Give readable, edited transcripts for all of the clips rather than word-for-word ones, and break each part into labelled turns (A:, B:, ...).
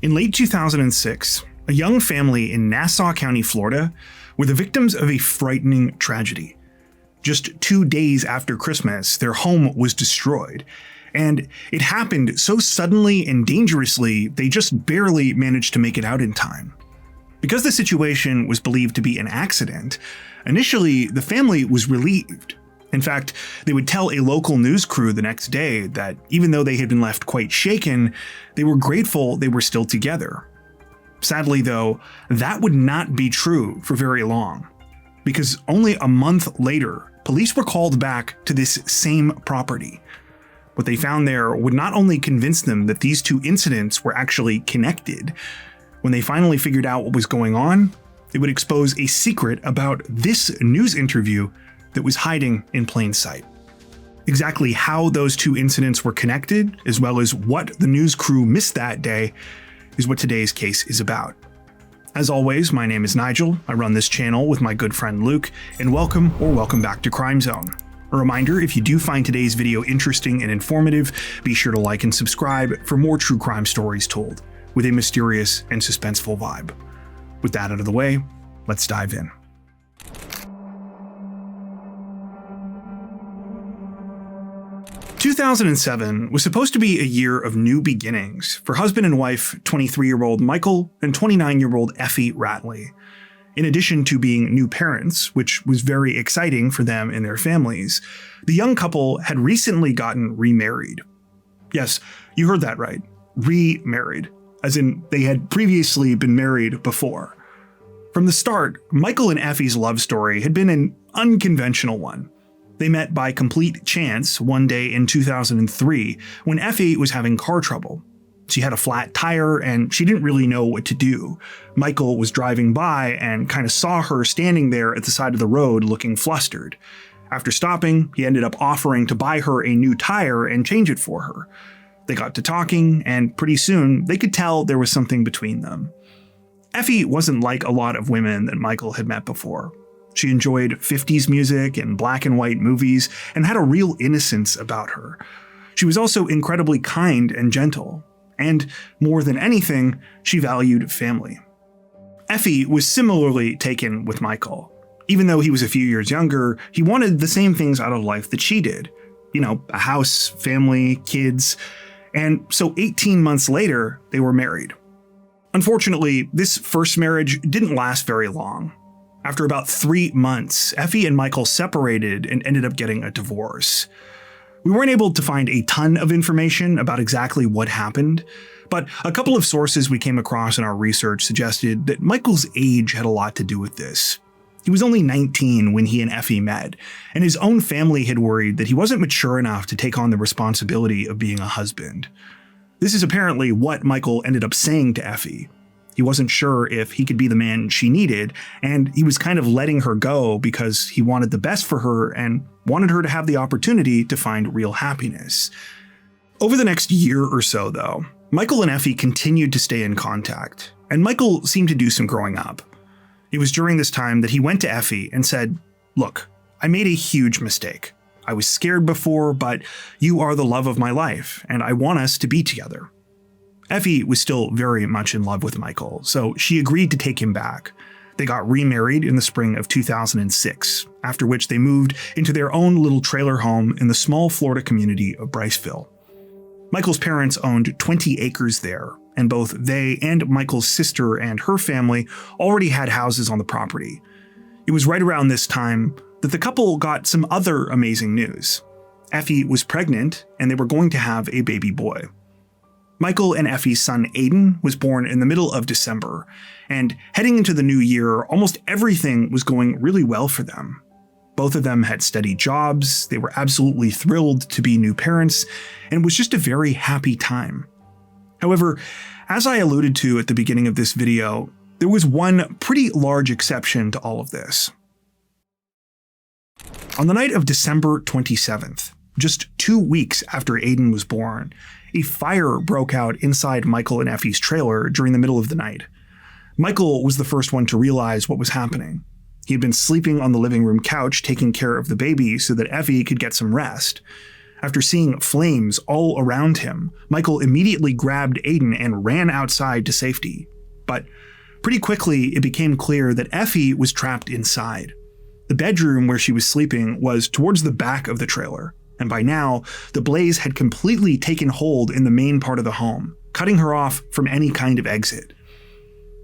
A: In late 2006, a young family in Nassau County, Florida, were the victims of a frightening tragedy. Just 2 days after Christmas, their home was destroyed, and it happened so suddenly and dangerously they just barely managed to make it out in time. Because the situation was believed to be an accident, initially the family was relieved. In fact, they would tell a local news crew the next day that even though they had been left quite shaken, they were grateful they were still together. Sadly though, that would not be true for very long, because only a month later, police were called back to this same property. What they found there would not only convince them that these two incidents were actually connected. When they finally figured out what was going on, it would expose a secret about this news interview that was hiding in plain sight. Exactly how those two incidents were connected, as well as what the news crew missed that day, is what today's case is about. As always, my name is Nigel, I run this channel with my good friend Luke, and welcome back to Crime Zone. A reminder, if you do find today's video interesting and informative, be sure to like and subscribe for more true crime stories told, with a mysterious and suspenseful vibe. With that out of the way, let's dive in. 2007 was supposed to be a year of new beginnings for husband and wife 23-year-old Michael and 29-year-old Effie Ratley. In addition to being new parents, which was very exciting for them and their families, the young couple had recently gotten remarried. Yes, you heard that right, remarried, as in they had previously been married before. From the start, Michael and Effie's love story had been an unconventional one. They met by complete chance one day in 2003 when Effie was having car trouble. She had a flat tire and she didn't really know what to do. Michael was driving by and kind of saw her standing there at the side of the road looking flustered. After stopping, he ended up offering to buy her a new tire and change it for her. They got to talking, and pretty soon they could tell there was something between them. Effie wasn't like a lot of women that Michael had met before. She enjoyed 50s music and black and white movies and had a real innocence about her. She was also incredibly kind and gentle, and more than anything, she valued family. Effie was similarly taken with Michael. Even though he was a few years younger, he wanted the same things out of life that she did. You know, a house, family, kids, and so 18 months later, they were married. Unfortunately, this first marriage didn't last very long. After about 3 months, Effie and Michael separated and ended up getting a divorce. We weren't able to find a ton of information about exactly what happened, but a couple of sources we came across in our research suggested that Michael's age had a lot to do with this. He was only 19 when he and Effie met, and his own family had worried that he wasn't mature enough to take on the responsibility of being a husband. This is apparently what Michael ended up saying to Effie. He wasn't sure if he could be the man she needed, and he was kind of letting her go because he wanted the best for her and wanted her to have the opportunity to find real happiness. Over the next year or so, though, Michael and Effie continued to stay in contact, and Michael seemed to do some growing up. It was during this time that he went to Effie and said, "Look, I made a huge mistake. I was scared before, but you are the love of my life, and I want us to be together." Effie was still very much in love with Michael, so she agreed to take him back. They got remarried in the spring of 2006, after which they moved into their own little trailer home in the small Florida community of Bryceville. Michael's parents owned 20 acres there, and both they and Michael's sister and her family already had houses on the property. It was right around this time that the couple got some other amazing news. Effie was pregnant, and they were going to have a baby boy. Michael and Effie's son Aiden was born in the middle of December, and heading into the new year, almost everything was going really well for them. Both of them had steady jobs, they were absolutely thrilled to be new parents, and it was just a very happy time. However, as I alluded to at the beginning of this video, there was one pretty large exception to all of this. On the night of December 27th, just 2 weeks after Aiden was born, a fire broke out inside Michael and Effie's trailer during the middle of the night. Michael was the first one to realize what was happening. He had been sleeping on the living room couch taking care of the baby so that Effie could get some rest. After seeing flames all around him, Michael immediately grabbed Aiden and ran outside to safety. But pretty quickly, it became clear that Effie was trapped inside. The bedroom where she was sleeping was towards the back of the trailer, and by now, the blaze had completely taken hold in the main part of the home, cutting her off from any kind of exit.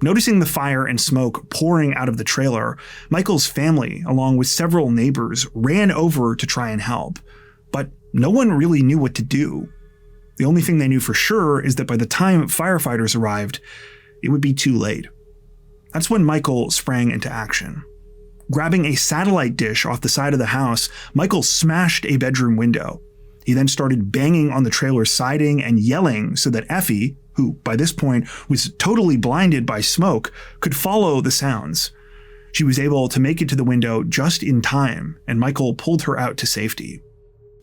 A: Noticing the fire and smoke pouring out of the trailer, Michael's family, along with several neighbors, ran over to try and help. But no one really knew what to do. The only thing they knew for sure is that by the time firefighters arrived, it would be too late. That's when Michael sprang into action. Grabbing a satellite dish off the side of the house, Michael smashed a bedroom window. He then started banging on the trailer's siding and yelling so that Effie, who by this point was totally blinded by smoke, could follow the sounds. She was able to make it to the window just in time, and Michael pulled her out to safety.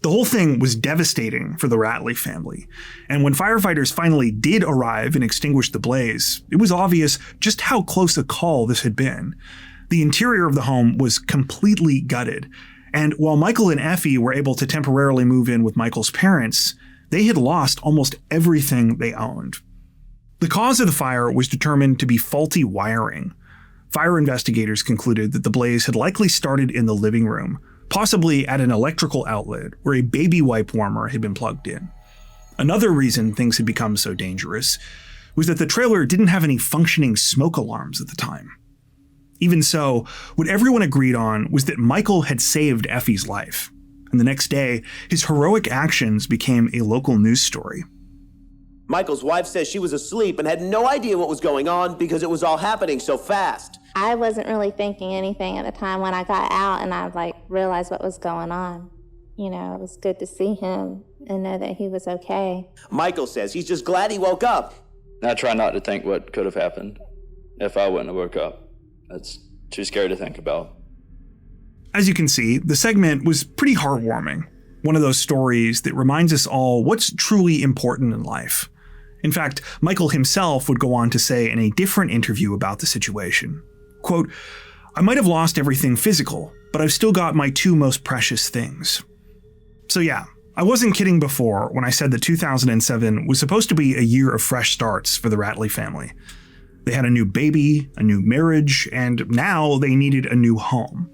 A: The whole thing was devastating for the Ratley family, and when firefighters finally did arrive and extinguish the blaze, it was obvious just how close a call this had been. The interior of the home was completely gutted, and while Michael and Effie were able to temporarily move in with Michael's parents, they had lost almost everything they owned. The cause of the fire was determined to be faulty wiring. Fire investigators concluded that the blaze had likely started in the living room, possibly at an electrical outlet where a baby wipe warmer had been plugged in. Another reason things had become so dangerous was that the trailer didn't have any functioning smoke alarms at the time. Even so, what everyone agreed on was that Michael had saved Effie's life, and the next day, his heroic actions became a local news story.
B: Michael's wife says she was asleep and had no idea what was going on because it was all happening so fast.
C: I wasn't really thinking anything at the time when I got out and I realized what was going on. You know, it was good to see him and know that he was okay.
B: Michael says he's just glad he woke up.
D: I try not to think what could have happened if I wouldn't have woke up. That's too scary to think about.
A: As you can see, the segment was pretty heartwarming. One of those stories that reminds us all what's truly important in life. In fact, Michael himself would go on to say in a different interview about the situation, quote, "I might have lost everything physical, but I've still got my two most precious things." So yeah, I wasn't kidding before when I said that 2007 was supposed to be a year of fresh starts for the Ratley family. They had a new baby, a new marriage, and now they needed a new home.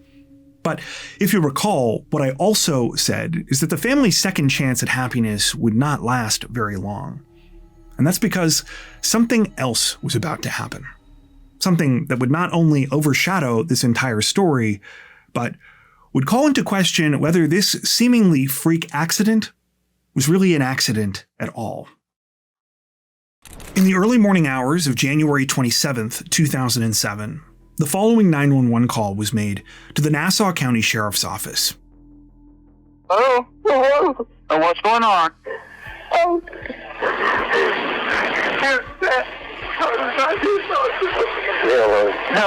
A: But if you recall, what I also said is that the family's second chance at happiness would not last very long. And that's because something else was about to happen. Something that would not only overshadow this entire story, but would call into question whether this seemingly freak accident was really an accident at all. In the early morning hours of January 27th, 2007, the following 911 call was made to the Nassau County Sheriff's Office.
E: Hello? Hello? What's going on? Oh.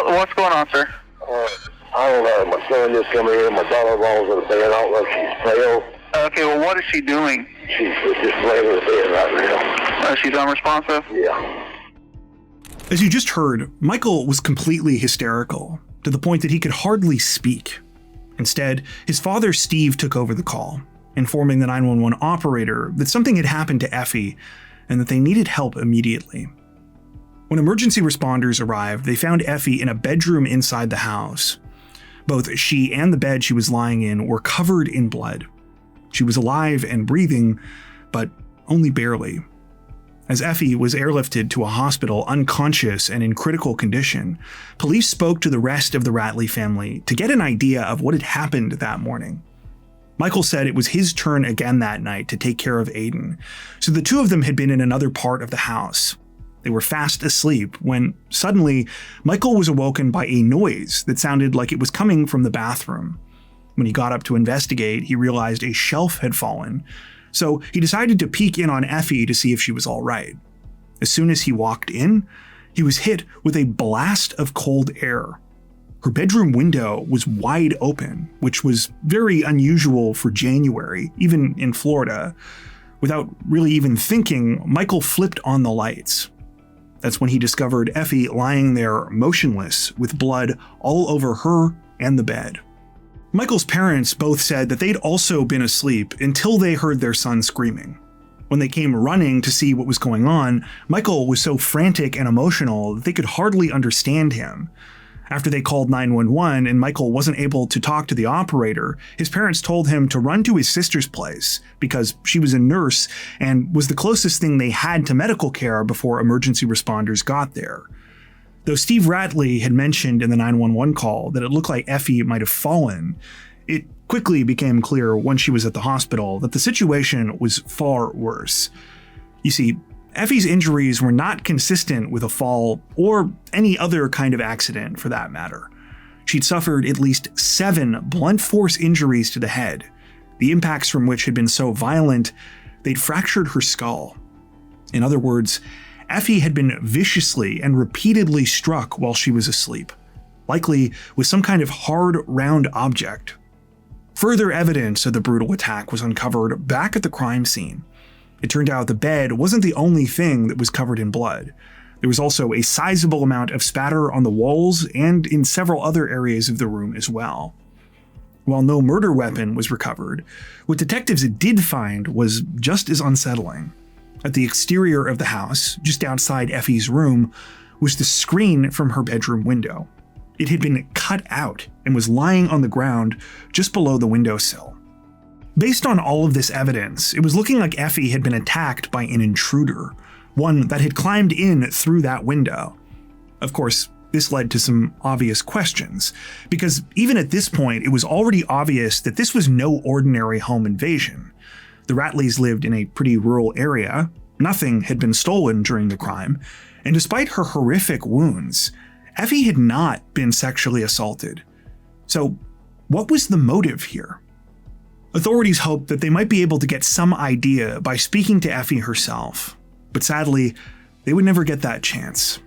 E: What's going on, sir?
F: I don't know. My son just come in. My daughter-in-law's in the bed. I don't know if she's pale.
E: Okay, well, what is she doing?
F: She's just laying in the bed right now.
E: She's unresponsive?
F: Yeah.
A: As you just heard, Michael was completely hysterical, to the point that he could hardly speak. Instead, his father Steve took over the call, informing the 911 operator that something had happened to Effie and that they needed help immediately. When emergency responders arrived, they found Effie in a bedroom inside the house. Both she and the bed she was lying in were covered in blood. She was alive and breathing, but only barely. As Effie was airlifted to a hospital unconscious and in critical condition, police spoke to the rest of the Ratley family to get an idea of what had happened that morning. Michael said it was his turn again that night to take care of Aiden, so the two of them had been in another part of the house. They were fast asleep when, suddenly, Michael was awoken by a noise that sounded like it was coming from the bathroom. When he got up to investigate, he realized a shelf had fallen, so he decided to peek in on Effie to see if she was all right. As soon as he walked in, he was hit with a blast of cold air. Her bedroom window was wide open, which was very unusual for January, even in Florida. Without really even thinking, Michael flipped on the lights. That's when he discovered Effie lying there motionless with blood all over her and the bed. Michael's parents both said that they'd also been asleep until they heard their son screaming. When they came running to see what was going on, Michael was so frantic and emotional that they could hardly understand him. After they called 911 and Michael wasn't able to talk to the operator, his parents told him to run to his sister's place because she was a nurse and was the closest thing they had to medical care before emergency responders got there. Though Steve Ratley had mentioned in the 911 call that it looked like Effie might have fallen, it quickly became clear once she was at the hospital that the situation was far worse. You see, Effie's injuries were not consistent with a fall or any other kind of accident for that matter. She'd suffered at least 7 blunt force injuries to the head, the impacts from which had been so violent they'd fractured her skull. In other words, Effie had been viciously and repeatedly struck while she was asleep, likely with some kind of hard, round object. Further evidence of the brutal attack was uncovered back at the crime scene. It turned out the bed wasn't the only thing that was covered in blood. There was also a sizable amount of spatter on the walls and in several other areas of the room as well. While no murder weapon was recovered, what detectives did find was just as unsettling. At the exterior of the house, just outside Effie's room, was the screen from her bedroom window. It had been cut out and was lying on the ground just below the windowsill. Based on all of this evidence, it was looking like Effie had been attacked by an intruder, one that had climbed in through that window. Of course, this led to some obvious questions, because even at this point, it was already obvious that this was no ordinary home invasion. The Ratleys lived in a pretty rural area, nothing had been stolen during the crime, and despite her horrific wounds, Effie had not been sexually assaulted. So, what was the motive here? Authorities hoped that they might be able to get some idea by speaking to Effie herself, but sadly, they would never get that chance.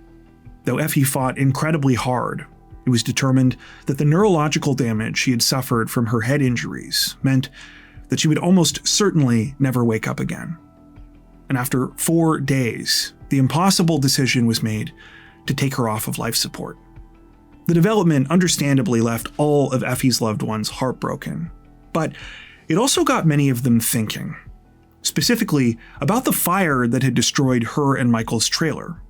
A: Though Effie fought incredibly hard, it was determined that the neurological damage she had suffered from her head injuries meant that she would almost certainly never wake up again. And after 4 days, the impossible decision was made to take her off of life support. The development understandably left all of Effie's loved ones heartbroken, but it also got many of them thinking, specifically about the fire that had destroyed her and Michael's trailer.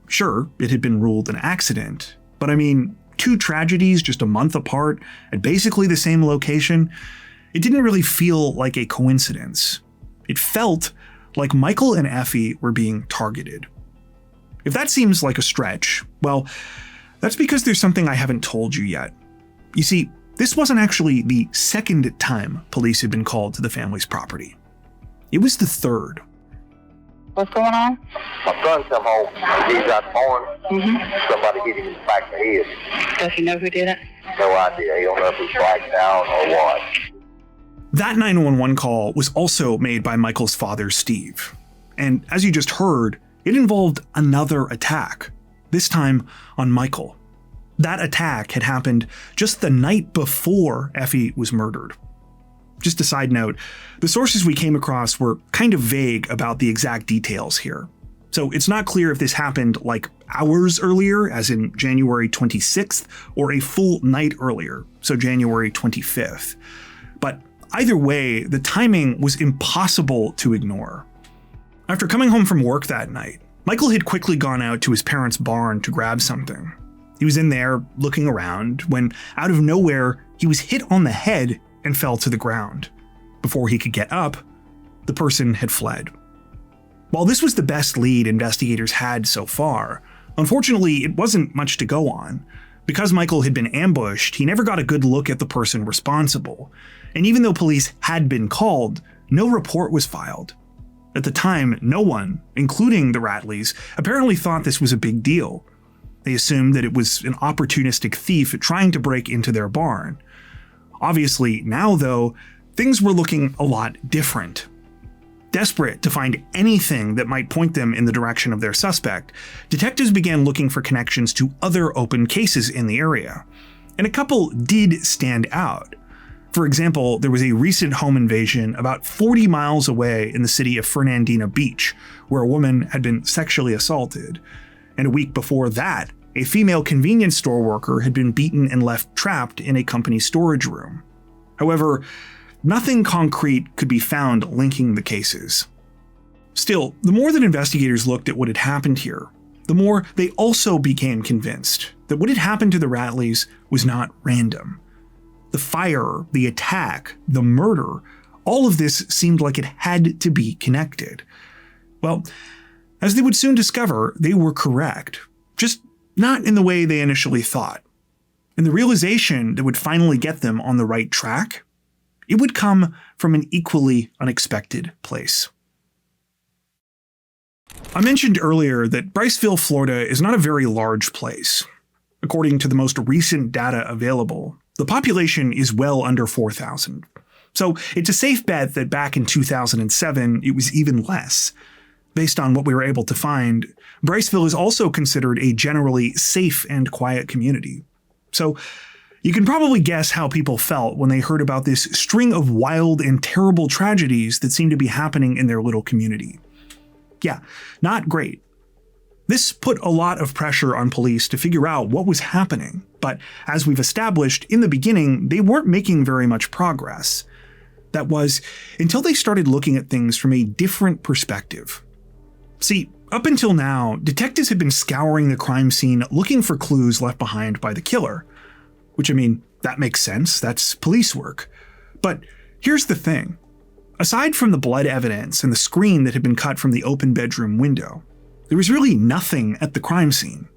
A: Sure, it had been ruled an accident, but I mean, 2 tragedies just a month apart at basically the same location, it didn't really feel like a coincidence. It felt like Michael and Effie were being targeted. If that seems like a stretch, well, that's because there's something I haven't told you yet. You see, this wasn't actually the second time police had been called to the family's property. It was the third.
E: What's going on?
F: My son come home, he's out born. Somebody hit him in the back of the head.
E: Does he know who did it?
F: No idea. He don't know if he's blacked out or what.
A: That 911 call was also made by Michael's father, Steve. And as you just heard, it involved another attack, this time on Michael. That attack had happened just the night before Effie was murdered. Just a side note, the sources we came across were kind of vague about the exact details here. So it's not clear if this happened like hours earlier, as in January 26th, or a full night earlier, so January 25th. But either way, the timing was impossible to ignore. After coming home from work that night, Michael had quickly gone out to his parents' barn to grab something. He was in there looking around when, out of nowhere, he was hit on the head and fell to the ground. Before he could get up, the person had fled. While this was the best lead investigators had so far, unfortunately it wasn't much to go on. Because Michael had been ambushed, he never got a good look at the person responsible. And even though police had been called, no report was filed. At the time, no one, including the Ratleys, apparently thought this was a big deal. They assumed that it was an opportunistic thief trying to break into their barn. Obviously, now though, things were looking a lot different. Desperate to find anything that might point them in the direction of their suspect, detectives began looking for connections to other open cases in the area. And a couple did stand out. For example, there was a recent home invasion about 40 miles away in the city of Fernandina Beach, where a woman had been sexually assaulted. And a week before that, a female convenience store worker had been beaten and left trapped in a company storage room. However, nothing concrete could be found linking the cases. Still, the more that investigators looked at what had happened here, the more they also became convinced that what had happened to the Ratleys was not random. The fire, the attack, the murder, all of this seemed like it had to be connected. Well, as they would soon discover, they were correct, just not in the way they initially thought. And the realization that would finally get them on the right track, it would come from an equally unexpected place. I mentioned earlier that Bryceville, Florida is not a very large place. According to the most recent data available, the population is well under 4,000. So it's a safe bet that back in 2007, it was even less. Based on what we were able to find, Bryceville is also considered a generally safe and quiet community. So you can probably guess how people felt when they heard about this string of wild and terrible tragedies that seemed to be happening in their little community. Yeah, not great. This put a lot of pressure on police to figure out what was happening, but as we've established in the beginning, they weren't making very much progress. That was until they started looking at things from a different perspective. See, up until now, detectives had been scouring the crime scene looking for clues left behind by the killer. Which, I mean, that makes sense, that's police work. But here's the thing. Aside from the blood evidence and the screen that had been cut from the open bedroom window, there was really nothing at the crime scene.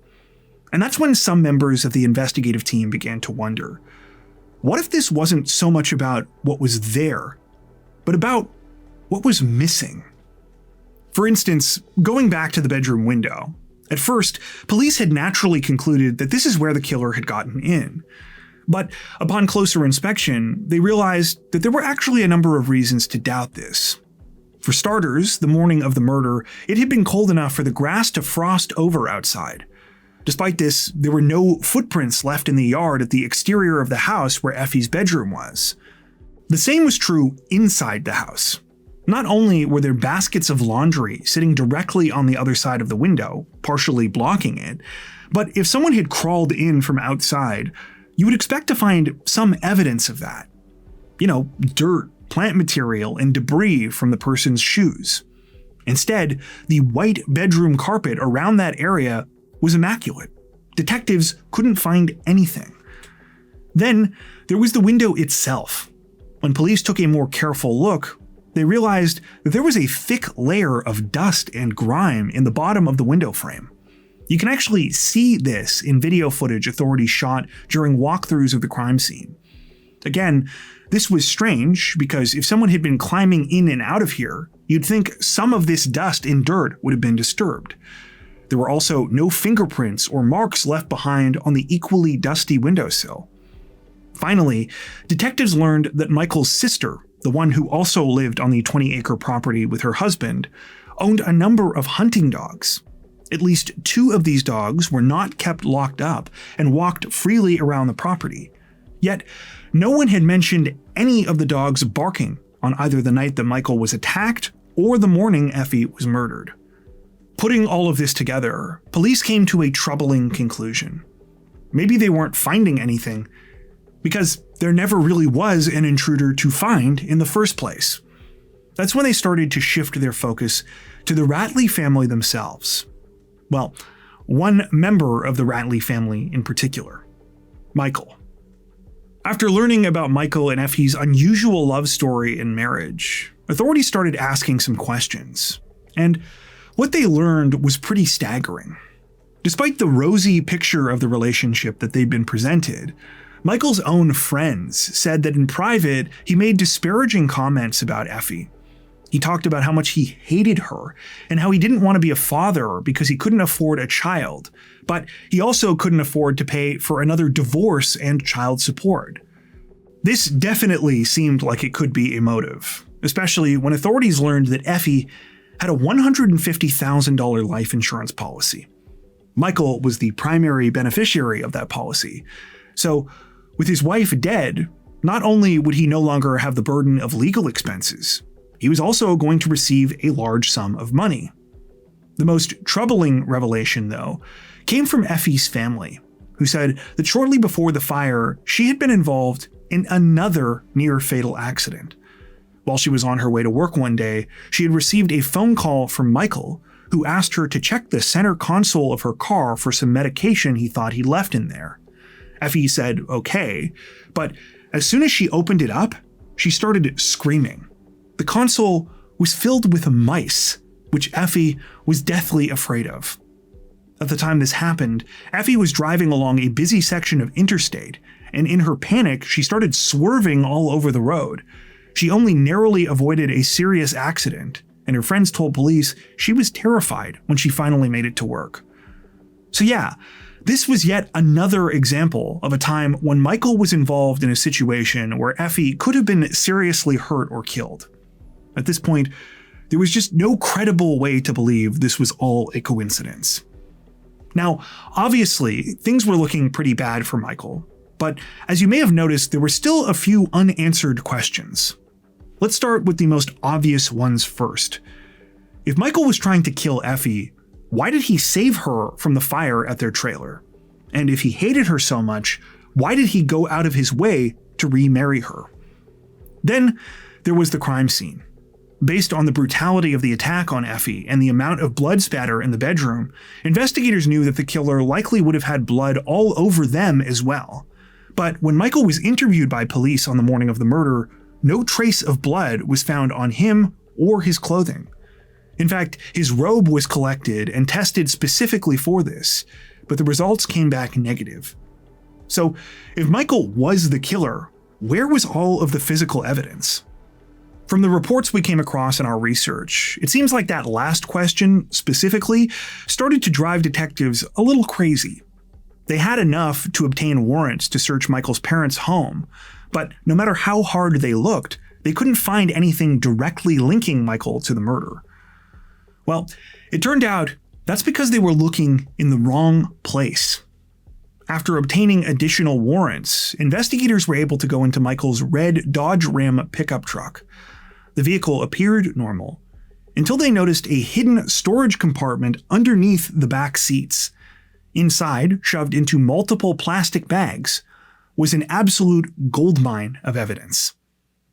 A: And that's when some members of the investigative team began to wonder, what if this wasn't so much about what was there, but about what was missing? For instance, going back to the bedroom window, at first, police had naturally concluded that this is where the killer had gotten in. But upon closer inspection, they realized that there were actually a number of reasons to doubt this. For starters, the morning of the murder, it had been cold enough for the grass to frost over outside. Despite this, there were no footprints left in the yard at the exterior of the house where Effie's bedroom was. The same was true inside the house. Not only were there baskets of laundry sitting directly on the other side of the window, partially blocking it, but if someone had crawled in from outside, you would expect to find some evidence of that. You know, dirt, plant material, and debris from the person's shoes. Instead, the white bedroom carpet around that area was immaculate. Detectives couldn't find anything. Then, there was the window itself. When police took a more careful look, they realized that there was a thick layer of dust and grime in the bottom of the window frame. You can actually see this in video footage authorities shot during walkthroughs of the crime scene. Again, this was strange because if someone had been climbing in and out of here, you'd think some of this dust and dirt would have been disturbed. There were also no fingerprints or marks left behind on the equally dusty windowsill. Finally, detectives learned that Michael's sister, the one who also lived on the 20-acre property with her husband, owned a number of hunting dogs. At least 2 of these dogs were not kept locked up and walked freely around the property. Yet, no one had mentioned any of the dogs barking on either the night that Michael was attacked or the morning Effie was murdered. Putting all of this together, police came to a troubling conclusion. Maybe they weren't finding anything because there never really was an intruder to find in the first place. That's when they started to shift their focus to the Ratley family themselves. Well, one member of the Ratley family in particular, Michael. After learning about Michael and Effie's unusual love story and marriage, authorities started asking some questions, and what they learned was pretty staggering. Despite the rosy picture of the relationship that they'd been presented, Michael's own friends said that in private, he made disparaging comments about Effie. He talked about how much he hated her and how he didn't want to be a father because he couldn't afford a child, but he also couldn't afford to pay for another divorce and child support. This definitely seemed like it could be a motive, especially when authorities learned that Effie had a $150,000 life insurance policy. Michael was the primary beneficiary of that policy, so with his wife dead, not only would he no longer have the burden of legal expenses, he was also going to receive a large sum of money. The most troubling revelation, though, came from Effie's family, who said that shortly before the fire, she had been involved in another near-fatal accident. While she was on her way to work one day, she had received a phone call from Michael, who asked her to check the center console of her car for some medication he thought he'd left in there. Effie said okay, but as soon as she opened it up, she started screaming. The console was filled with mice, which Effie was deathly afraid of. At the time this happened, Effie was driving along a busy section of interstate, and in her panic, she started swerving all over the road. She only narrowly avoided a serious accident, and her friends told police she was terrified when she finally made it to work. So yeah, this was yet another example of a time when Michael was involved in a situation where Effie could have been seriously hurt or killed. At this point, there was just no credible way to believe this was all a coincidence. Now, obviously, things were looking pretty bad for Michael, but as you may have noticed, there were still a few unanswered questions. Let's start with the most obvious ones first. If Michael was trying to kill Effie, why did he save her from the fire at their trailer? And if he hated her so much, why did he go out of his way to remarry her? Then there was the crime scene. Based on the brutality of the attack on Effie and the amount of blood spatter in the bedroom, investigators knew that the killer likely would have had blood all over them as well. But when Michael was interviewed by police on the morning of the murder, no trace of blood was found on him or his clothing. In fact, his robe was collected and tested specifically for this, but the results came back negative. So, if Michael was the killer, where was all of the physical evidence? From the reports we came across in our research, it seems like that last question, specifically, started to drive detectives a little crazy. They had enough to obtain warrants to search Michael's parents' home, but no matter how hard they looked, they couldn't find anything directly linking Michael to the murder. Well, it turned out that's because they were looking in the wrong place. After obtaining additional warrants, investigators were able to go into Michael's red Dodge Ram pickup truck. The vehicle appeared normal, until they noticed a hidden storage compartment underneath the back seats. Inside, shoved into multiple plastic bags, was an absolute goldmine of evidence.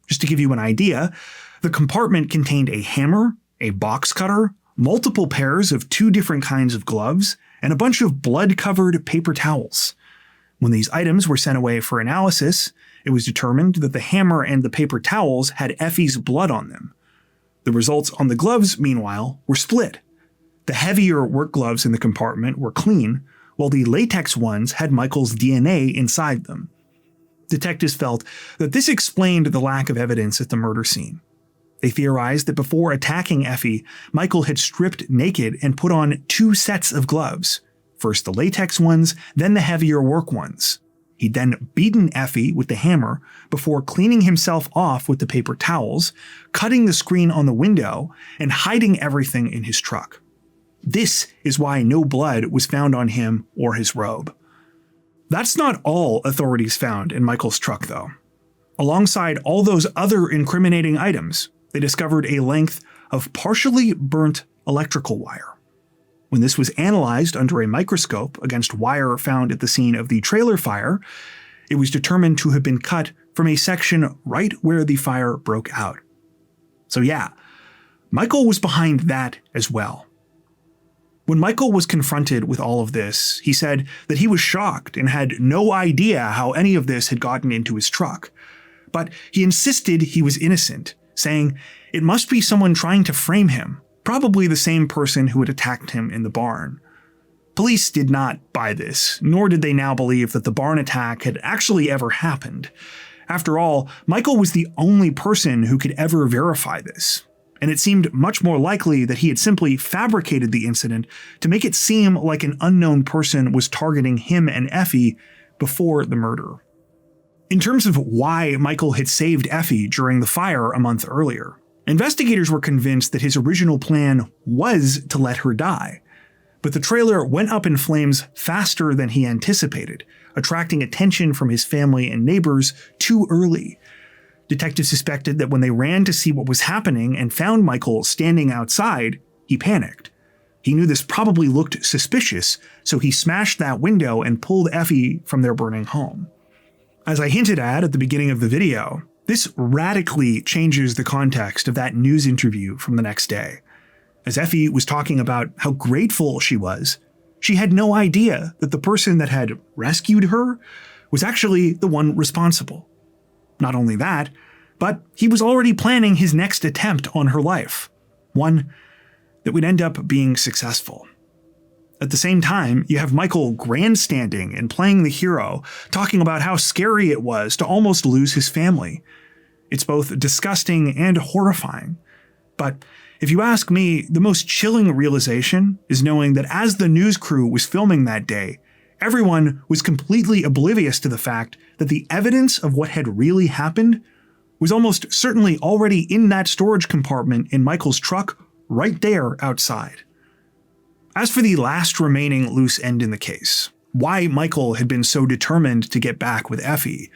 A: Just to give you an idea, the compartment contained a hammer, a box cutter, multiple pairs of 2 different kinds of gloves, and a bunch of blood-covered paper towels. When these items were sent away for analysis, it was determined that the hammer and the paper towels had Effie's blood on them. The results on the gloves, meanwhile, were split. The heavier work gloves in the compartment were clean, while the latex ones had Michael's DNA inside them. Detectives felt that this explained the lack of evidence at the murder scene. They theorized that before attacking Effie, Michael had stripped naked and put on 2 sets of gloves. First the latex ones, then the heavier work ones. He'd then beaten Effie with the hammer before cleaning himself off with the paper towels, cutting the screen on the window, and hiding everything in his truck. This is why no blood was found on him or his robe. That's not all authorities found in Michael's truck, though. Alongside all those other incriminating items, they discovered a length of partially burnt electrical wire. When this was analyzed under a microscope against wire found at the scene of the trailer fire, it was determined to have been cut from a section right where the fire broke out. So yeah, Michael was behind that as well. When Michael was confronted with all of this, he said that he was shocked and had no idea how any of this had gotten into his truck. But he insisted he was innocent, saying it must be someone trying to frame him, probably the same person who had attacked him in the barn. Police did not buy this, nor did they now believe that the barn attack had actually ever happened. After all, Michael was the only person who could ever verify this, and it seemed much more likely that he had simply fabricated the incident to make it seem like an unknown person was targeting him and Effie before the murder. In terms of why Michael had saved Effie during the fire a month earlier, investigators were convinced that his original plan was to let her die. But the trailer went up in flames faster than he anticipated, attracting attention from his family and neighbors too early. Detectives suspected that when they ran to see what was happening and found Michael standing outside, he panicked. He knew this probably looked suspicious, so he smashed that window and pulled Effie from their burning home. As I hinted at the beginning of the video, this radically changes the context of that news interview from the next day. As Effie was talking about how grateful she was, she had no idea that the person that had rescued her was actually the one responsible. Not only that, but he was already planning his next attempt on her life, one that would end up being successful. At the same time, you have Michael grandstanding and playing the hero, talking about how scary it was to almost lose his family. It's both disgusting and horrifying. But if you ask me, the most chilling realization is knowing that as the news crew was filming that day, everyone was completely oblivious to the fact that the evidence of what had really happened was almost certainly already in that storage compartment in Michael's truck right there outside. As for the last remaining loose end in the case, why Michael had been so determined to get back with Effie,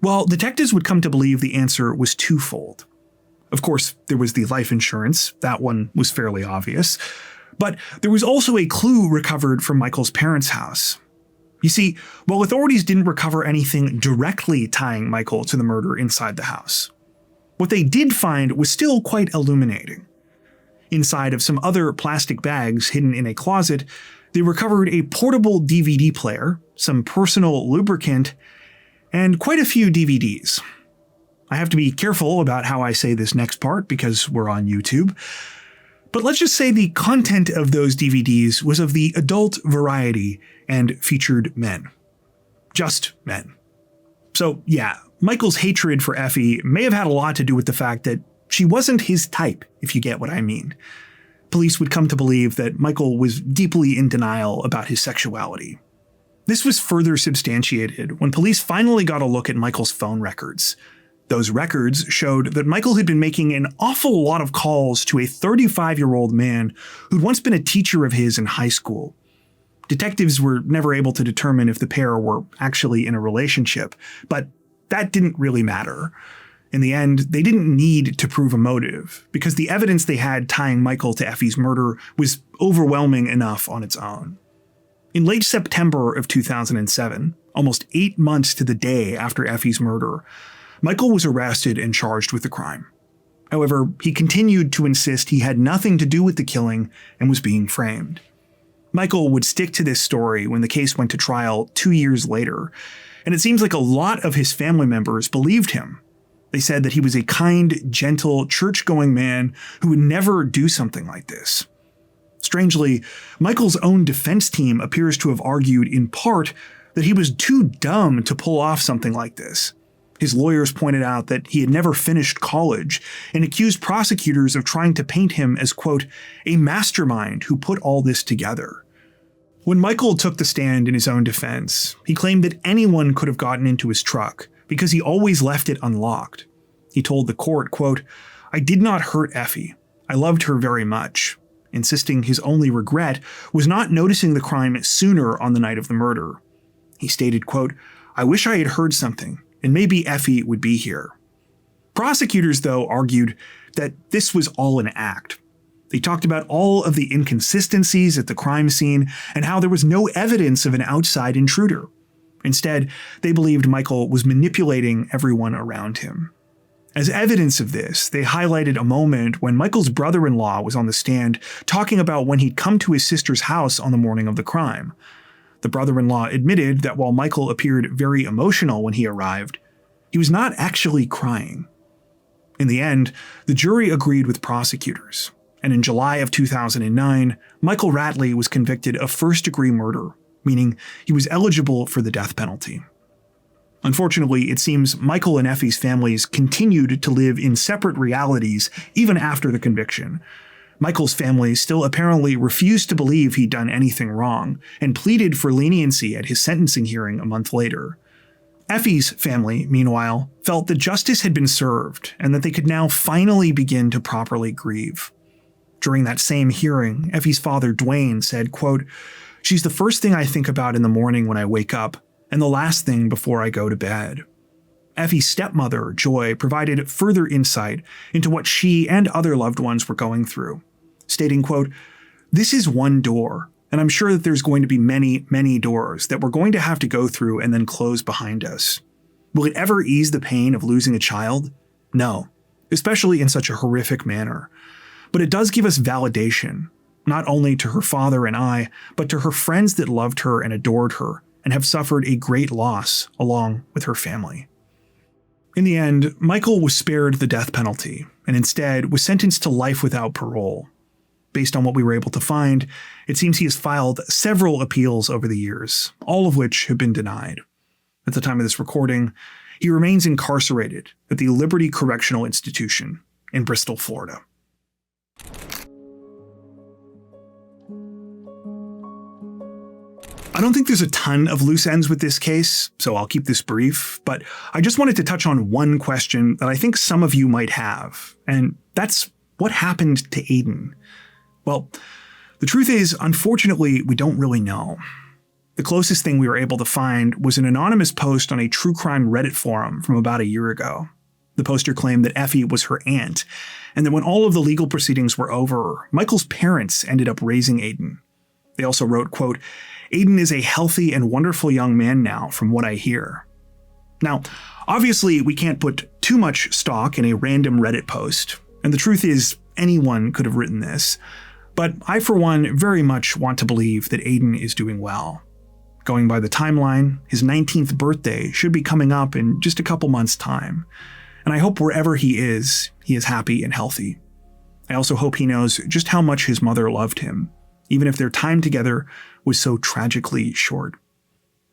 A: well, detectives would come to believe the answer was twofold. Of course, there was the life insurance, that one was fairly obvious, but there was also a clue recovered from Michael's parents' house. You see, while authorities didn't recover anything directly tying Michael to the murder inside the house, what they did find was still quite illuminating. Inside of some other plastic bags hidden in a closet, they recovered a portable DVD player, some personal lubricant, and quite a few DVDs. I have to be careful about how I say this next part because we're on YouTube, but let's just say the content of those DVDs was of the adult variety and featured men. Just men. So yeah, Michael's hatred for Effie may have had a lot to do with the fact that she wasn't his type, if you get what I mean. Police would come to believe that Michael was deeply in denial about his sexuality. This was further substantiated when police finally got a look at Michael's phone records. Those records showed that Michael had been making an awful lot of calls to a 35-year-old man who'd once been a teacher of his in high school. Detectives were never able to determine if the pair were actually in a relationship, but that didn't really matter. In the end, they didn't need to prove a motive, because the evidence they had tying Michael to Effie's murder was overwhelming enough on its own. In late September of 2007, almost 8 months to the day after Effie's murder, Michael was arrested and charged with the crime. However, he continued to insist he had nothing to do with the killing and was being framed. Michael would stick to this story when the case went to trial 2 years later, and it seems like a lot of his family members believed him. They said that he was a kind, gentle, church-going man who would never do something like this. Strangely, Michael's own defense team appears to have argued in part that he was too dumb to pull off something like this. His lawyers pointed out that he had never finished college and accused prosecutors of trying to paint him as, quote, a mastermind who put all this together. When Michael took the stand in his own defense, he claimed that anyone could have gotten into his truck because he always left it unlocked. He told the court, quote, I did not hurt Effie. I loved her very much, insisting his only regret was not noticing the crime sooner on the night of the murder. He stated, quote, I wish I had heard something, and maybe Effie would be here. Prosecutors, though, argued that this was all an act. They talked about all of the inconsistencies at the crime scene and how there was no evidence of an outside intruder. Instead, they believed Michael was manipulating everyone around him. As evidence of this, they highlighted a moment when Michael's brother-in-law was on the stand talking about when he'd come to his sister's house on the morning of the crime. The brother-in-law admitted that while Michael appeared very emotional when he arrived, he was not actually crying. In the end, the jury agreed with prosecutors, and in July of 2009, Michael Ratley was convicted of first-degree murder, meaning he was eligible for the death penalty. Unfortunately, it seems Michael and Effie's families continued to live in separate realities even after the conviction. Michael's family still apparently refused to believe he'd done anything wrong and pleaded for leniency at his sentencing hearing a month later. Effie's family, meanwhile, felt that justice had been served and that they could now finally begin to properly grieve. During that same hearing, Effie's father, Dwayne, said, quote, she's the first thing I think about in the morning when I wake up, and the last thing before I go to bed. Effie's stepmother, Joy, provided further insight into what she and other loved ones were going through, stating, quote, this is one door, and I'm sure that there's going to be many, many doors that we're going to have to go through and then close behind us. Will it ever ease the pain of losing a child? No, especially in such a horrific manner. But it does give us validation, not only to her father and I, but to her friends that loved her and adored her and have suffered a great loss along with her family. In the end, Michael was spared the death penalty and instead was sentenced to life without parole. Based on what we were able to find, it seems he has filed several appeals over the years, all of which have been denied. At the time of this recording, he remains incarcerated at the Liberty Correctional Institution in Bristol, Florida. I don't think there's a ton of loose ends with this case, so I'll keep this brief, but I just wanted to touch on one question that I think some of you might have, and that's what happened to Aiden? Well, the truth is, unfortunately, we don't really know. The closest thing we were able to find was an anonymous post on a true crime Reddit forum from about a year ago. The poster claimed that Effie was her aunt, and that when all of the legal proceedings were over, Michael's parents ended up raising Aiden. They also wrote, quote, "Aiden is a healthy and wonderful young man now, from what I hear." Now, obviously, we can't put too much stock in a random Reddit post, and the truth is, anyone could have written this. But I, for one, very much want to believe that Aiden is doing well. Going by the timeline, his 19th birthday should be coming up in just a couple months' time, and I hope wherever he is happy and healthy. I also hope he knows just how much his mother loved him, even if their time together was so tragically short.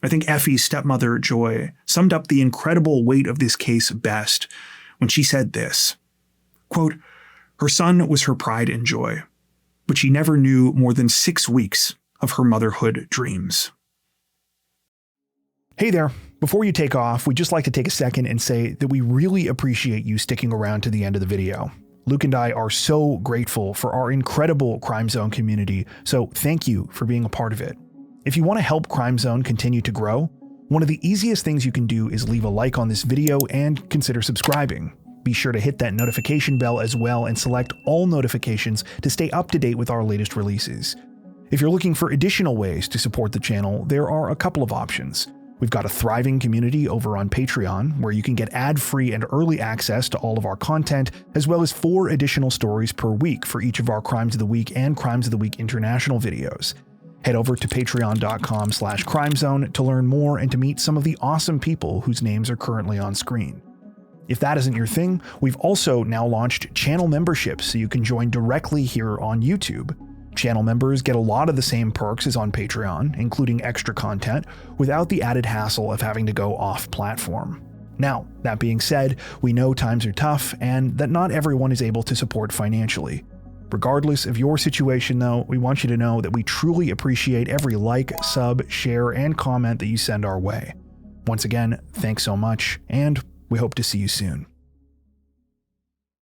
A: I think Effie's stepmother, Joy, summed up the incredible weight of this case best when she said this, quote, "Her son was her pride and joy, but she never knew more than 6 weeks of her motherhood dreams." Hey there. Before you take off, we'd just like to take a second and say that we really appreciate you sticking around to the end of the video. Luke and I are so grateful for our incredible Crime Zone community, so thank you for being a part of it. If you want to help Crime Zone continue to grow, one of the easiest things you can do is leave a like on this video and consider subscribing. Be sure to hit that notification bell as well and select all notifications to stay up to date with our latest releases. If you're looking for additional ways to support the channel, there are a couple of options. We've got a thriving community over on Patreon, where you can get ad-free and early access to all of our content, as well as 4 additional stories per week for each of our Crimes of the Week and Crimes of the Week International videos. Head over to patreon.com/crimezone to learn more and to meet some of the awesome people whose names are currently on screen. If that isn't your thing, we've also now launched channel memberships so you can join directly here on YouTube. Channel members get a lot of the same perks as on Patreon, including extra content, without the added hassle of having to go off-platform. Now, that being said, we know times are tough and that not everyone is able to support financially. Regardless of your situation though, we want you to know that we truly appreciate every like, sub, share, and comment that you send our way. Once again, thanks so much, and we hope to see you soon.